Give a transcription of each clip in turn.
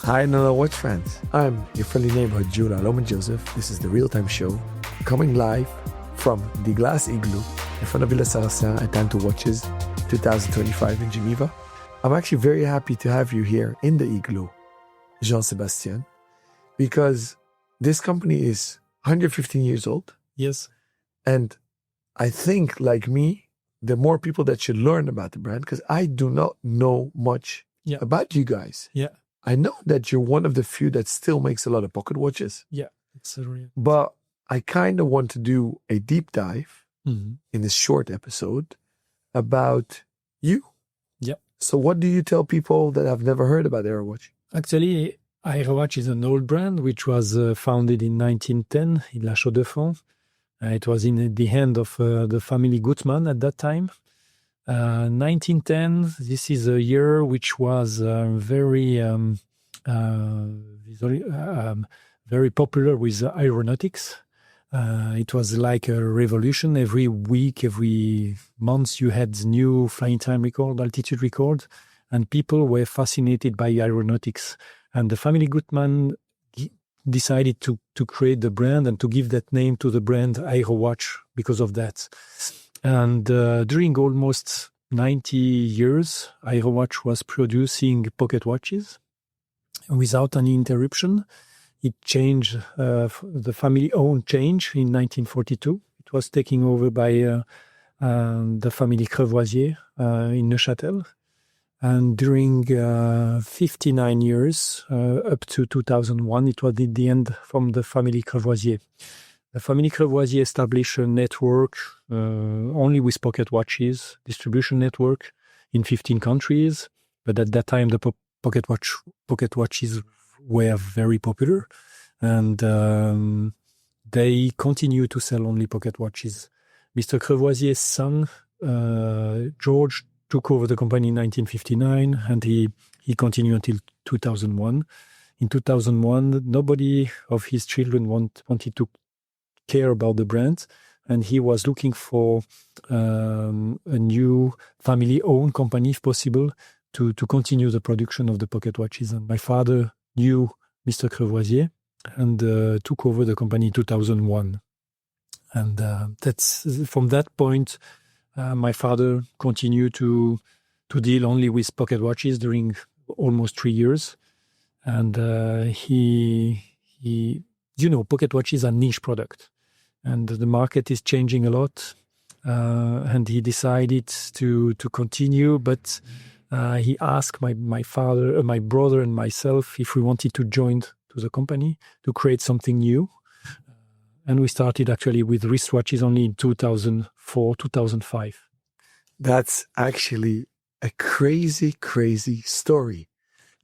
Hi, Nana Watch fans. I'm your friendly neighborhood Jula Loman Joseph. This is the Real Time Show, coming live from the Glass Igloo in front of Villa Saracen at Time to Watches 2025 in Geneva. I'm actually very happy to have you here in the Igloo, Jean-Sébastien, because this company is 115 years old. Yes. And I think, like me, there are more people that should learn about the brand because I do not know much about you guys. Yeah. I know that you're one of the few that still makes a lot of pocket watches. Yeah. It's a real. But I kind of want to do a deep dive Mhm. in this short episode about you. Yeah. So what do you tell people that have never heard about Aerowatch? Actually, Aerowatch is an old brand which was founded in 1910 in La Chaux-de-Fonds. It was in the hand of the family Gutmann at that time. 1910, this is a year which was very popular with aeronautics. It was like a revolution. Every week, every month, you had new flying time record, altitude record, and people were fascinated by aeronautics. And the family Gutmann decided to create the brand and to give that name to the brand Aerowatch because of that. And during almost 90 years, Aerowatch was producing pocket watches without any interruption. It changed, the family-owned change in 1942. It was taken over by the family Crevoisier in Neuchâtel. And during 59 years, up to 2001, it was in the end from the family Crevoisier. The family Crevoisier established a network only with pocket watches, distribution network in 15 countries. But at that time, the pocket watches were very popular. And they continue to sell only pocket watches. Mr. Crevoisier's son, George, took over the company in 1959, and he continued until 2001. In 2001, nobody of his children wanted to care about the brand, and he was looking for a new family-owned company, if possible, to continue the production of the pocket watches. And my father knew Mr. Crevoisier and took over the company in 2001. And that's from that point, my father continued to deal only with pocket watches during almost 3 years. And pocket watches are niche product. And the market is changing a lot. And he decided to continue, but he asked my father, my brother and myself if we wanted to join to the company to create something new. And we started actually with wristwatches only in 2004, 2005. That's actually a crazy, crazy story.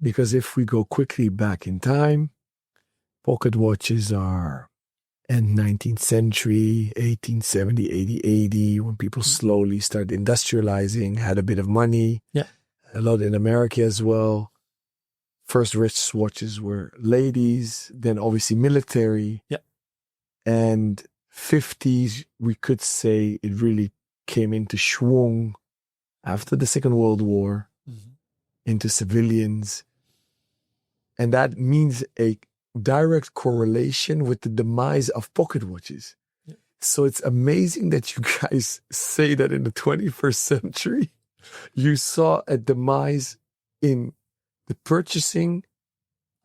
Because if we go quickly back in time, pocket watches are in 19th century, 1870, 80, when people slowly started industrializing, had a bit of money. Yeah. A lot in America as well. First wristwatches were ladies, then obviously military. Yeah. And 50s, we could say it really came into schwung after the Second World War, into civilians. And that means a direct correlation with the demise of pocket watches. Yeah. So it's amazing that you guys say that in the 21st century, you saw a demise in the purchasing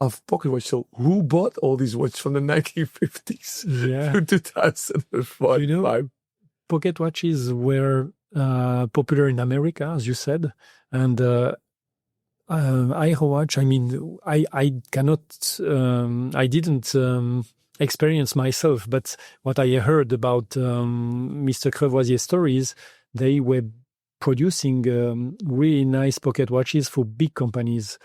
of pocket watches. So who bought all these watches from the 1950s to 2005? Pocket watches were popular in America, as you said. And Aerowatch, I cannot, I didn't experience myself, but what I heard about Mr. Crevoisier's stories, they were producing really nice pocket watches for big companies.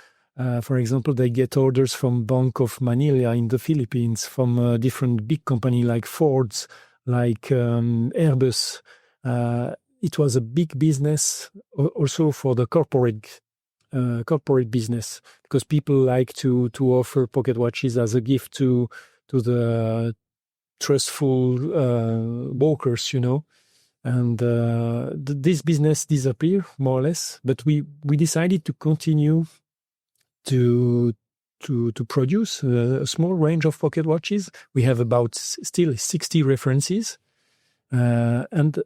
For example, they get orders from Bank of Manila in the Philippines, from different big companies like Ford's, like Airbus. It was a big business also for the corporate business, because people like to offer pocket watches as a gift to the trustful workers, And this business disappeared more or less, but we decided to continue to to produce a small range of pocket watches. We have about still 60 references, and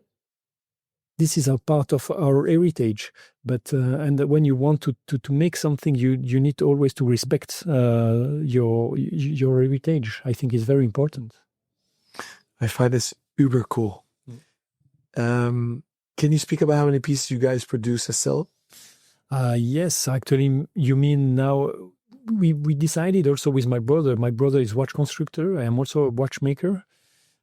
this is a part of our heritage. But and when you want to make something, you need always to respect your heritage. I think it's very important. I find this uber cool. Can you speak about how many pieces you guys produce and sell? Yes, actually, you mean now we decided also with my brother. My brother is watch constructor. I am also a watchmaker.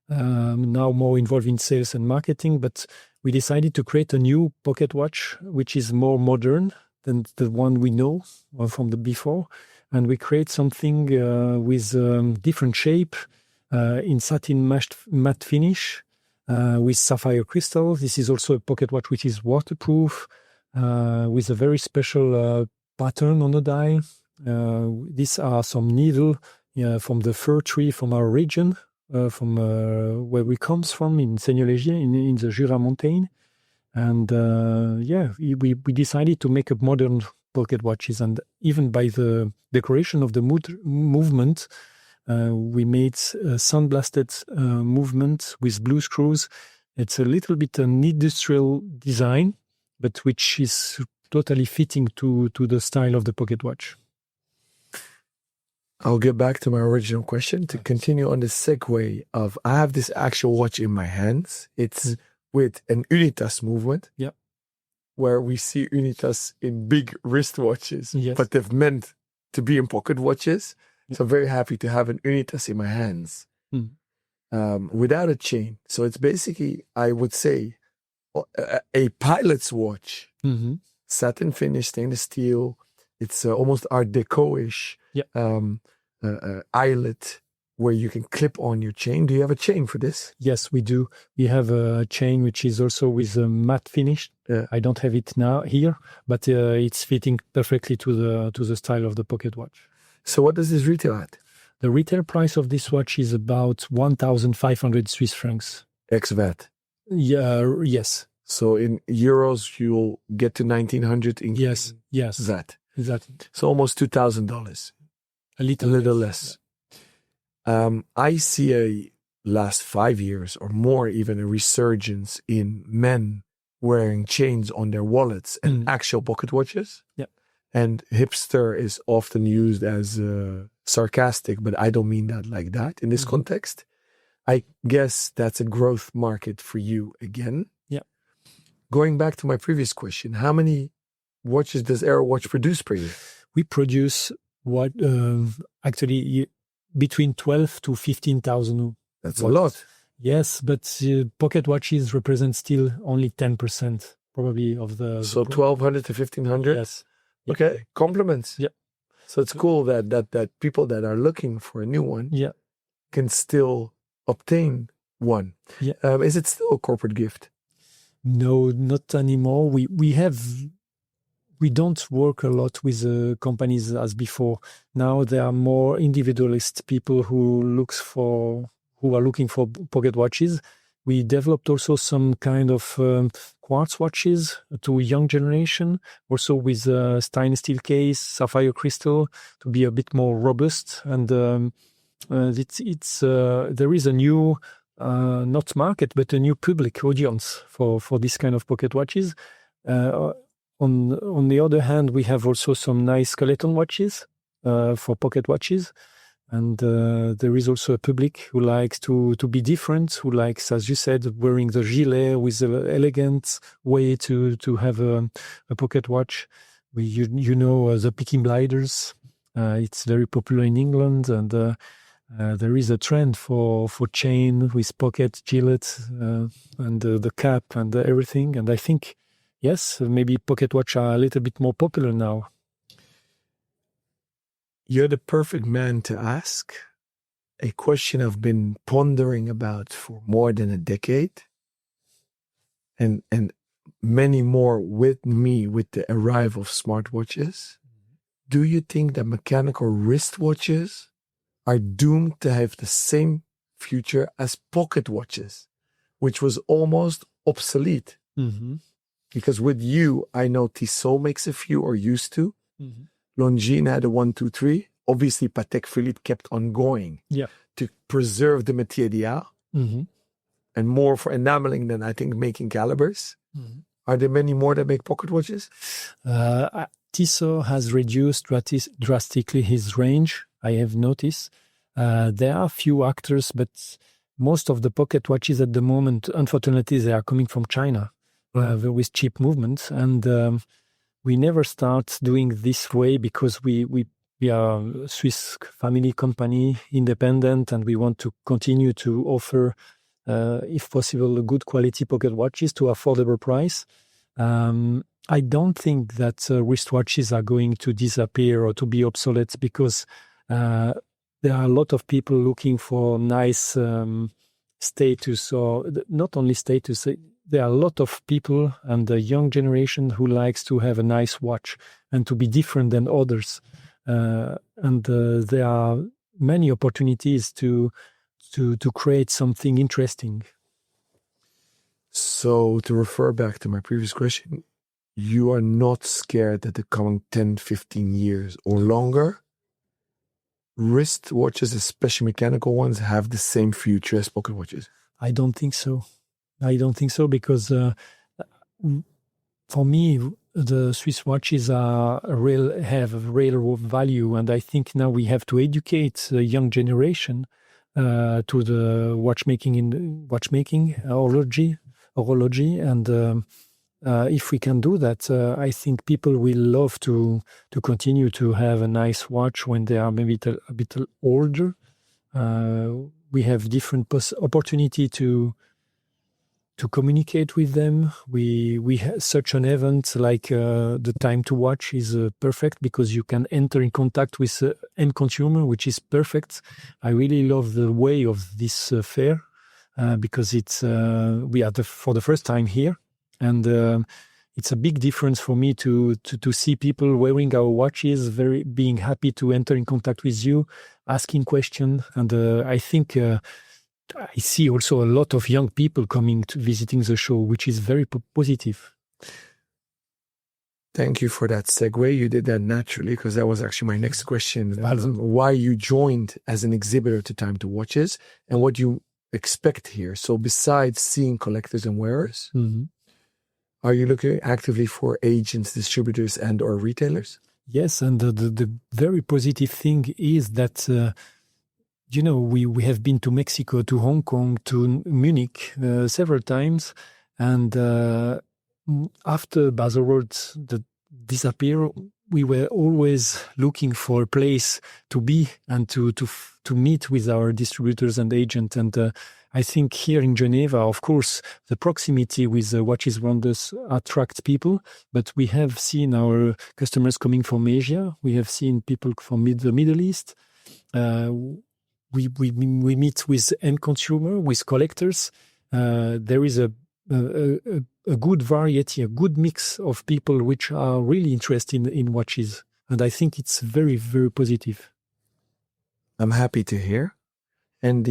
Now more involved in sales and marketing, but we decided to create a new pocket watch, which is more modern than the one we know from the before. And we create something with different shape in satin matte finish with sapphire crystal. This is also a pocket watch which is waterproof with a very special pattern on the dial. These are some needle from the fir tree from our region. From where we comes from in Seigneur-Légier in the Jura mountain, and we decided to make a modern pocket watches, and even by the decoration of the movement, we made a sandblasted movement with blue screws. It's a little bit an industrial design, but which is totally fitting to the style of the pocket watch. I'll get back to my original question to continue on the segue of I have this actual watch in my hands. It's with an Unitas movement. Yeah. Where we see Unitas in big wristwatches, yes. but they're meant to be in pocket watches. Yeah. So I'm very happy to have an Unitas in my hands without a chain. So it's basically, I would say, a pilot's watch. Mm-hmm. Satin finish, stainless steel. It's almost Art Deco-ish. Yeah. Eyelet where you can clip on your chain. Do you have a chain for this? Yes, we do. We have a chain which is also with a matte finish. I don't have it now here, but it's fitting perfectly to the style of the pocket watch. So what does this retail at? The retail price of this watch is about 1,500 Swiss francs. Ex-VAT? Yeah, yes. So in euros, you'll get to 1,900 in yes. VAT. Exactly. So almost $2,000. A little less. Yeah. I see last 5 years or more, even a resurgence in men wearing chains on their wallets and actual pocket watches. Yeah. And hipster is often used as sarcastic, but I don't mean that like that in this context. I guess that's a growth market for you again. Yeah. Going back to my previous question, how many watches does Aerowatch produce per year? We produce actually between 12 to 15,000. That's a lot. Yes, but pocket watches represent still only 10% probably of the... So 1,200 to 1,500? Yes. Okay, compliments. Yeah. So it's cool that people that are looking for a new one can still obtain one. Yeah. Is it still a corporate gift? No, not anymore. We don't work a lot with companies as before. Now there are more individualist people who are looking for pocket watches. We developed also some kind of quartz watches to young generation, also with stainless steel case, sapphire crystal to be a bit more robust. And there is a new not market but a new public audience for this kind of pocket watches. On the other hand, we have also some nice skeleton watches for pocket watches. And there is also a public who likes to be different, who likes, as you said, wearing the gilet with an elegant way to have a pocket watch. You know the Peaky Blinders. It's very popular in England, and there is a trend for chain with pocket gilet and the cap and everything. And I think, yes, maybe pocket watch are a little bit more popular now. You're the perfect man to ask a question I've been pondering about for more than a decade, and many more with me with the arrival of smartwatches. Do you think that mechanical wristwatches are doomed to have the same future as pocket watches, which was almost obsolete? Mm-hmm. Because with you, I know Tissot makes a few or used to. Mm-hmm. Longines had a 1, 2, 3. obviously Patek Philippe kept on going to preserve the matière d'art and more for enameling than I think making calibers. Are there many more that make pocket watches? Tissot has reduced drastically his range, I have noticed. There are few actors, but most of the pocket watches at the moment, unfortunately, they are coming from China with cheap movements. And we never start doing this way because we are a Swiss family company, independent, and we want to continue to offer, if possible, good quality pocket watches to affordable price. I don't think that wristwatches are going to disappear or to be obsolete because there are a lot of people looking for nice status, or not only status. There are a lot of people and the young generation who likes to have a nice watch and to be different than others. And there are many opportunities to create something interesting. So to refer back to my previous question, you are not scared that the coming 10, 15 years or longer, wrist watches, especially mechanical ones, have the same future as pocket watches? I don't think so. Because for me, the Swiss watches have a real value, and I think now we have to educate the young generation to the watchmaking horology, and if we can do that, I think people will love to continue to have a nice watch when they are maybe a bit older. We have different opportunity to communicate with them. We have such an event like the Time to Watch is perfect because you can enter in contact with end consumer, which is perfect. I really love the way of this fair because it's we are for the first time here, and it's a big difference for me to see people wearing our watches, being happy to enter in contact with you, asking questions, and I think. I see also a lot of young people coming to visiting the show, which is very positive. Thank you for that segue. You did that naturally because that was actually my next question. Why you joined as an exhibitor to Time to Watches and what you expect here. So besides seeing collectors and wearers, are you looking actively for agents, distributors and or retailers? Yes, and the very positive thing is that we have been to Mexico, to Hong Kong, to Munich several times, and after Baselworld disappeared, we were always looking for a place to be and to meet with our distributors and agents. And I think here in Geneva, of course, the proximity with the watches wonders attracts people, but we have seen our customers coming from Asia. We have seen people from the Middle East. We meet with end consumer, with collectors. There is a good variety, a good mix of people which are really interested in watches. And I think it's very, very positive. I'm happy to hear. And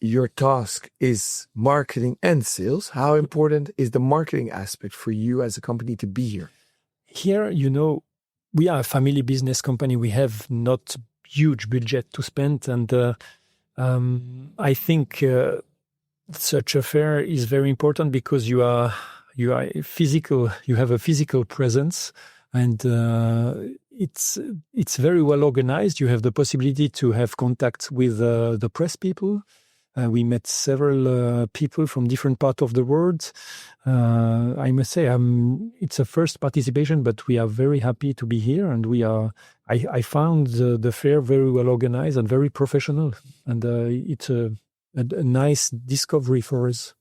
your task is marketing and sales. How important is the marketing aspect for you as a company to be here? Here, we are a family business company. We have not huge budget to spend, and I think such a fair is very important because you are physical. You have a physical presence, and it's very well organized. You have the possibility to have contact with the press people. We met several people from different parts of the world. I must say, it's a first participation, but we are very happy to be here, and I found the fair very well organized and very professional, and it's a nice discovery for us.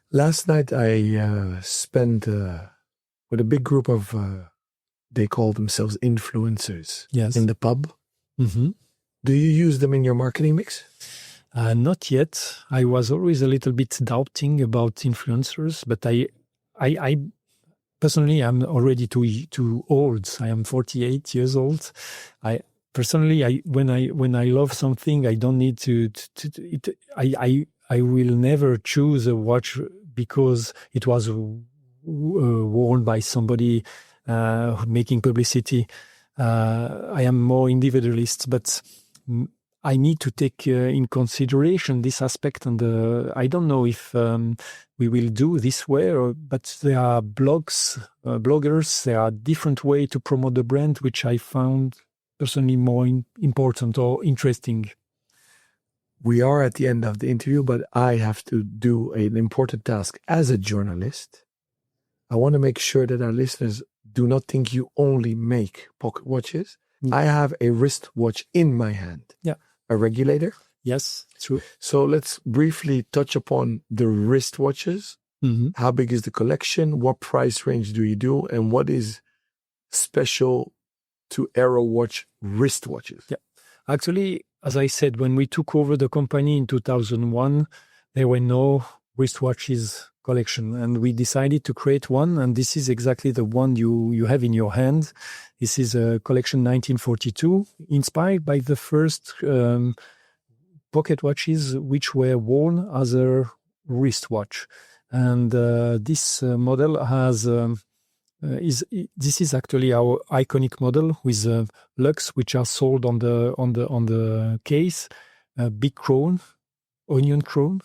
Last night I spent with a big group of, they call themselves influencers, in the pub. Mm-hmm. Do you use them in your marketing mix? Not yet. I was always a little bit doubting about influencers, but I personally, I'm already too old. I am 48 years old. When I love something, I don't need I will never choose a watch because it was worn by somebody making publicity. I am more individualist, but I need to take in consideration this aspect. And I don't know if we will do this way, but there are bloggers, there are different ways to promote the brand, which I found personally more important or interesting. We are at the end of the interview, but I have to do an important task as a journalist. I want to make sure that our listeners do not think you only make pocket watches. I have a wristwatch in my hand. Yeah. A regulator. Yes, true. So let's briefly touch upon the wristwatches. Mm-hmm. How big is the collection? What price range do you do? And what is special to Aerowatch wristwatches? Yeah. Actually, as I said, when we took over the company in 2001, there were no wristwatches collection, and we decided to create one, and this is exactly the one you have in your hand. This is a collection 1942, inspired by the first pocket watches which were worn as a wristwatch. And this model has this is actually our iconic model with lugs which are sold on the case, big crown, onion crown,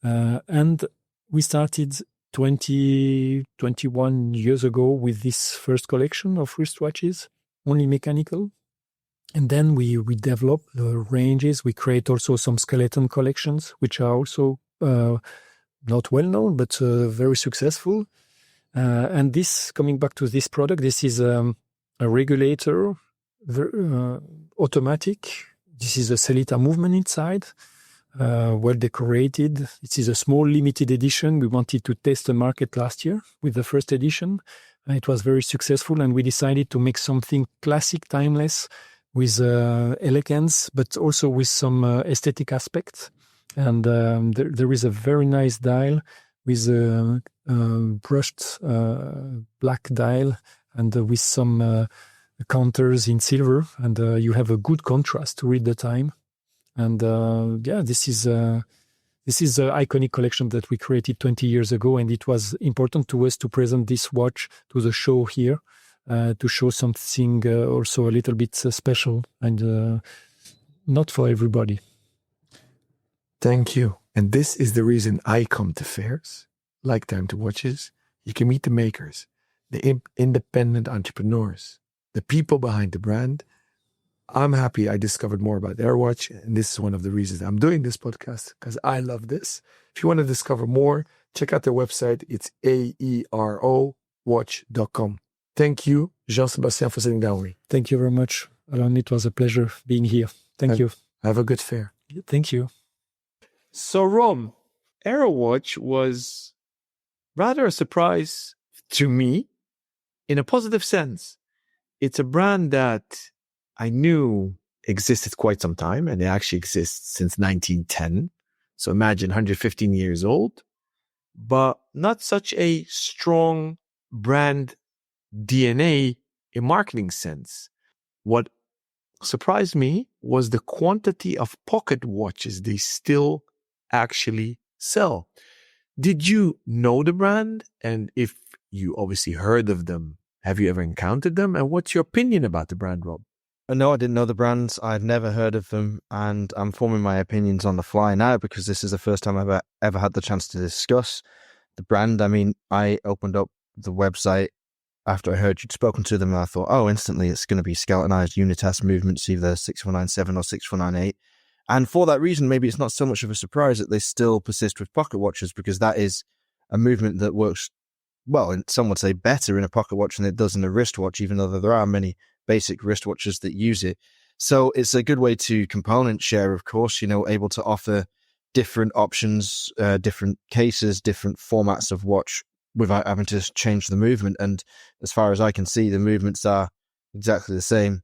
and we started 21 years ago with this first collection of wristwatches, only mechanical. And then we develop the ranges. We create also some skeleton collections, which are also not well known, but very successful. And this, coming back to this product, this is a regulator, automatic. This is a Celita movement inside. Well decorated. It is a small limited edition. We wanted to test the market last year with the first edition. It was very successful, and we decided to make something classic, timeless, with elegance, but also with some aesthetic aspects. And there is a very nice dial with a brushed black dial and with some counters in silver. And you have a good contrast to read the time. And this is an iconic collection that we created 20 years ago, and it was important to us to present this watch to the show here, to show something also a little bit special and not for everybody. Thank you. And this is the reason I come to fairs, like Time to Watches. You can meet the makers, the independent entrepreneurs, the people behind the brand. I'm happy I discovered more about Aerowatch, and this is one of the reasons I'm doing this podcast, because I love this. If you want to discover more, check out their website. It's aerowatch.com. Thank you, Jean-Sébastien, for sitting down with me. Thank you very much, Alain. It was a pleasure being here. Thank you. Have a good fair. Thank you. So, Rom, Aerowatch was rather a surprise to me in a positive sense. It's a brand that I knew existed quite some time, and it actually exists since 1910. So imagine 115 years old, but not such a strong brand DNA in marketing sense. What surprised me was the quantity of pocket watches they still actually sell. Did you know the brand? And if you obviously heard of them, have you ever encountered them? And what's your opinion about the brand, Rob? No, I didn't know the brands. I'd never heard of them, and I'm forming my opinions on the fly now because this is the first time I've ever had the chance to discuss the brand. I mean, I opened up the website after I heard you'd spoken to them, and I thought, oh, instantly it's going to be skeletonized Unitas movements, either 6497 or 6498. And for that reason, maybe it's not so much of a surprise that they still persist with pocket watches, because that is a movement that works, well, some would say better in a pocket watch than it does in a wristwatch, even though there are many basic wristwatches that use it. So it's a good way to component share, of course, able to offer different options, different cases, different formats of watch without having to change the movement. And as far as I can see, the movements are exactly the same.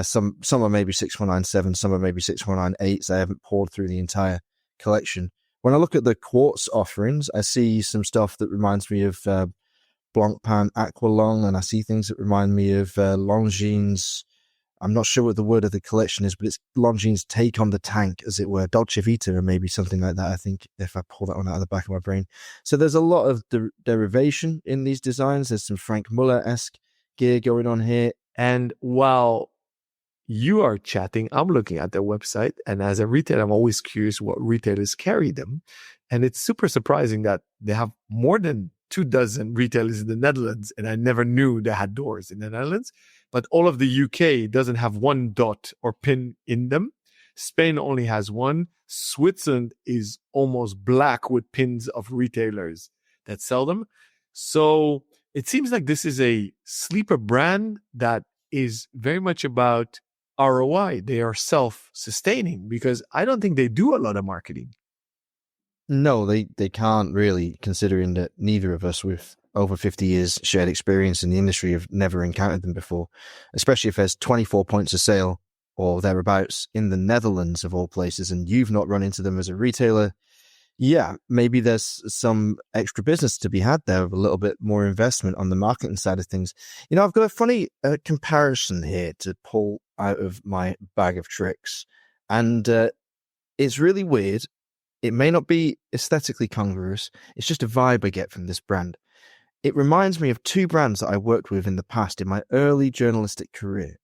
Some are maybe 6497, some are maybe 6498s. I haven't poured through the entire collection. When I look at the quartz offerings, I see some stuff that reminds me of Blancpain Aqualong, and I see things that remind me of Longines. I'm not sure what the word of the collection is, but it's Longines' take on the tank, as it were, Dolce Vita, or maybe something like that, I think, if I pull that one out of the back of my brain. So there's a lot of derivation in these designs. There's some Frank Muller-esque gear going on here. And while you are chatting, I'm looking at their website. And as a retailer, I'm always curious what retailers carry them. And it's super surprising that they have more than 24 retailers in the Netherlands. And I never knew they had doors in the Netherlands. But all of the UK doesn't have one dot or pin in them. Spain only has one. Switzerland is almost black with pins of retailers that sell them. So it seems like this is a sleeper brand that is very much about ROI. They are self-sustaining because I don't think they do a lot of marketing. No, they can't really, considering that neither of us with over 50 years shared experience in the industry have never encountered them before, especially if there's 24 points of sale or thereabouts in the Netherlands of all places and you've not run into them as a retailer. Yeah, maybe there's some extra business to be had there with a little bit more investment on the marketing side of things. You know, I've got a funny comparison here to pull out of my bag of tricks. And it's really weird. It may not be aesthetically congruous. It's just a vibe I get from this brand. It reminds me of two brands that I worked with in the past in my early journalistic career,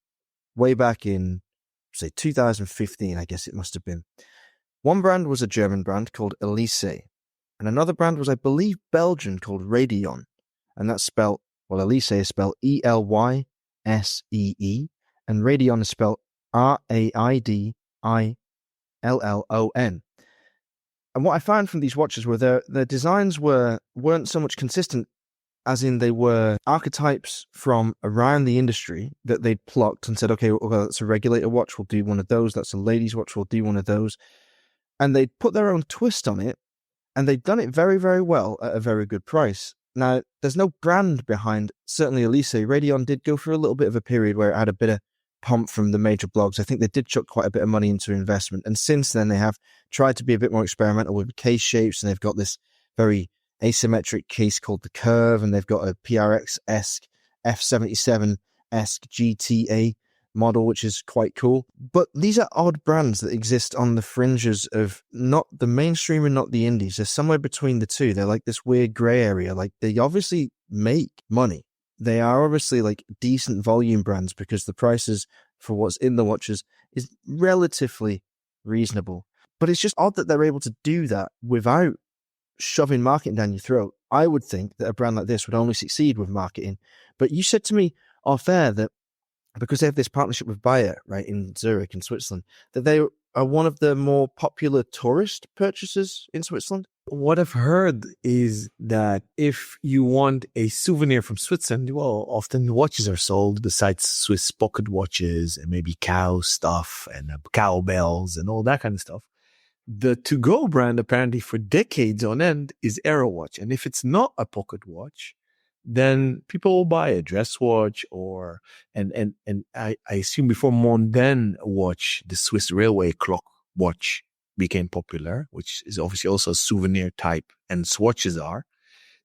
way back in, say, 2015, I guess it must have been. One brand was a German brand called Elise, and another brand was, I believe, Belgian called Radion. And that's spelled, well, Elise is spelled Elyssee, and Radion is spelled Raidillon. And what I found from these watches were their designs weren't so much consistent as in they were archetypes from around the industry that they'd plucked and said, okay, well, that's a regulator watch, we'll do one of those. That's a ladies' watch, we'll do one of those. And they'd put their own twist on it, and they'd done it very, very well at a very good price. Now, there's no brand behind, certainly Elise. Radion did go through a little bit of a period where it had a bit of pump from the major blogs. I think they did chuck quite a bit of money into investment. And since then, they have tried to be a bit more experimental with case shapes, and they've got this very asymmetric case called the Curve, and they've got a PRX-esque F77-esque GTA model, which is quite cool. But these are odd brands that exist on the fringes of not the mainstream and not the indies. They're somewhere between the two. They're like this weird gray area. Like, they obviously make money. They are obviously like decent volume brands because the prices for what's in the watches is relatively reasonable. But it's just odd that they're able to do that without shoving marketing down your throat. I would think that a brand like this would only succeed with marketing. But you said to me off air that because they have this partnership with Bayer, right, in Zurich, in Switzerland, that they are one of the more popular tourist purchasers in Switzerland. What I've heard is that if you want a souvenir from Switzerland, well, often watches are sold besides Swiss pocket watches and maybe cow stuff and cowbells and all that kind of stuff. The to-go brand, apparently for decades on end, is Aerowatch. And if it's not a pocket watch, then people will buy a dress watch or, and I assume before Mondaine watch, the Swiss railway clock watch became popular, which is obviously also a souvenir type, and swatches are,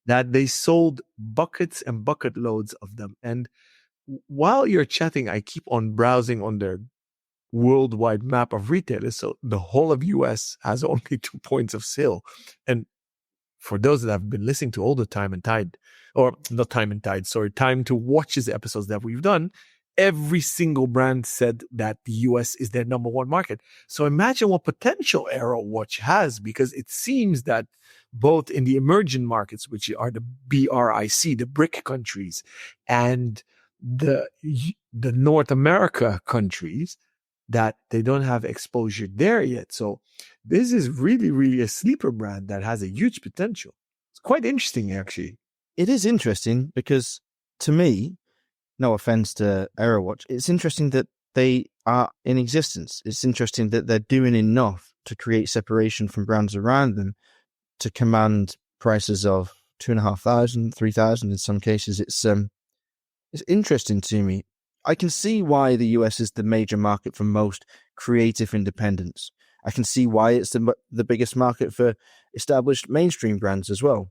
that they sold buckets and bucket loads of them. And while you're chatting, I keep on browsing on their worldwide map of retailers. So the whole of US has only 2 points of sale. And for those that have been listening to all the Time and Tide, or not Time and Tide, sorry, Time to Watches episodes that we've done, every single brand said that the US is their number one market. So imagine what potential Aerowatch has, because it seems that both in the emerging markets, which are the BRIC, the BRIC countries, and the North America countries, that they don't have exposure there yet. So this is really, really a sleeper brand that has a huge potential. It's quite interesting, actually. It is interesting because, to me, no offense to Aerowatch, it's interesting that they are in existence. It's interesting that they're doing enough to create separation from brands around them to command prices of $2,500, $3,000 in some cases. It's interesting to me. I can see why the US is the major market for most creative independents. I can see why it's the biggest market for established mainstream brands as well.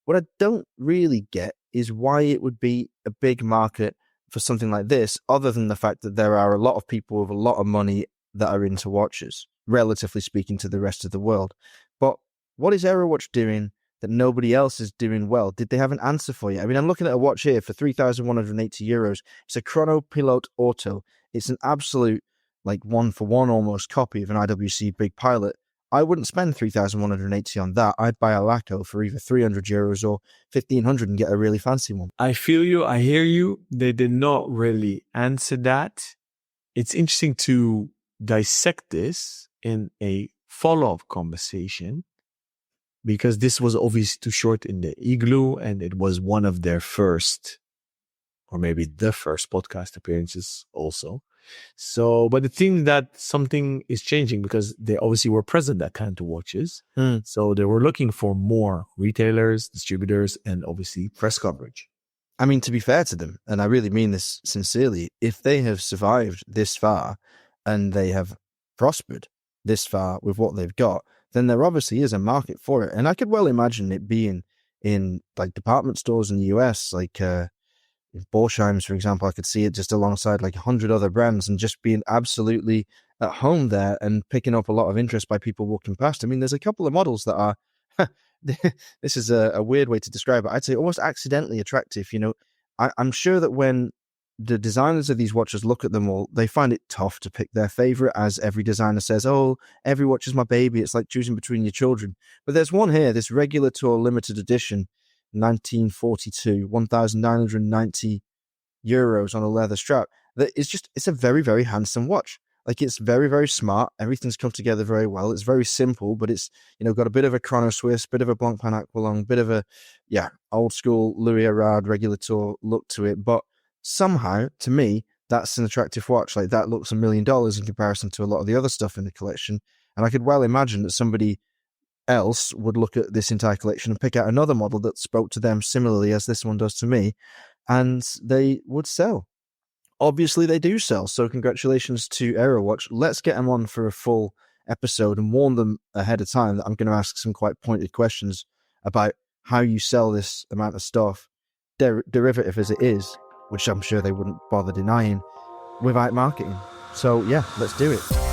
What I don't really get is why it would be a big market for something like this, other than the fact that there are a lot of people with a lot of money that are into watches, relatively speaking to the rest of the world. But what is Aerowatch doing that nobody else is doing well? Did they have an answer for you? I mean, I'm looking at a watch here for €3,180. It's a Chrono Pilot Auto. It's an absolute, like, one-for-one almost copy of an IWC Big Pilot. I wouldn't spend 3,180 on that. I'd buy a Laco for either €300 or 1,500 and get a really fancy one. I feel you. I hear you. They did not really answer that. It's interesting to dissect this in a follow-up conversation, because this was obviously too short in the Igloo, and it was one of their first, or maybe the first podcast appearances also. So, but the thing that something is changing, because they obviously were present at Cantor Watches. So they were looking for more retailers, distributors, and obviously press coverage. I mean, to be fair to them, and I really mean this sincerely, if they have survived this far and they have prospered this far with what they've got, then there obviously is a market for it. And I could well imagine it being in like department stores in the US, like Borsheim's, for example. I could see it just alongside like 100 other brands and just being absolutely at home there and picking up a lot of interest by people walking past. I mean, there's a couple of models that are, this is a weird way to describe it, I'd say almost accidentally attractive. You know, I'm sure that when the designers of these watches look at them all, they find it tough to pick their favorite, as every designer says, oh, every watch is my baby. It's like choosing between your children. But there's one here, this Regular Tour limited edition, 1942, €1,990 on a leather strap. That is just, it's a very, very handsome watch. Like, it's very, very smart. Everything's come together very well. It's very simple, but it's, you know, got a bit of a Chrono Swiss, bit of a Blancpain Aqualung, bit of a, old school Louis Erard Regular Tour look to it. But somehow, to me, that's an attractive watch. Like, that looks $1 million in comparison to a lot of the other stuff in the collection. And I could well imagine that somebody else would look at this entire collection and pick out another model that spoke to them similarly as this one does to me, and they would sell. Obviously, they do sell. So congratulations to Aerowatch. Let's get them on for a full episode and warn them ahead of time that I'm going to ask some quite pointed questions about how you sell this amount of stuff, derivative as it is, which I'm sure they wouldn't bother denying, without marketing. So yeah, let's do it.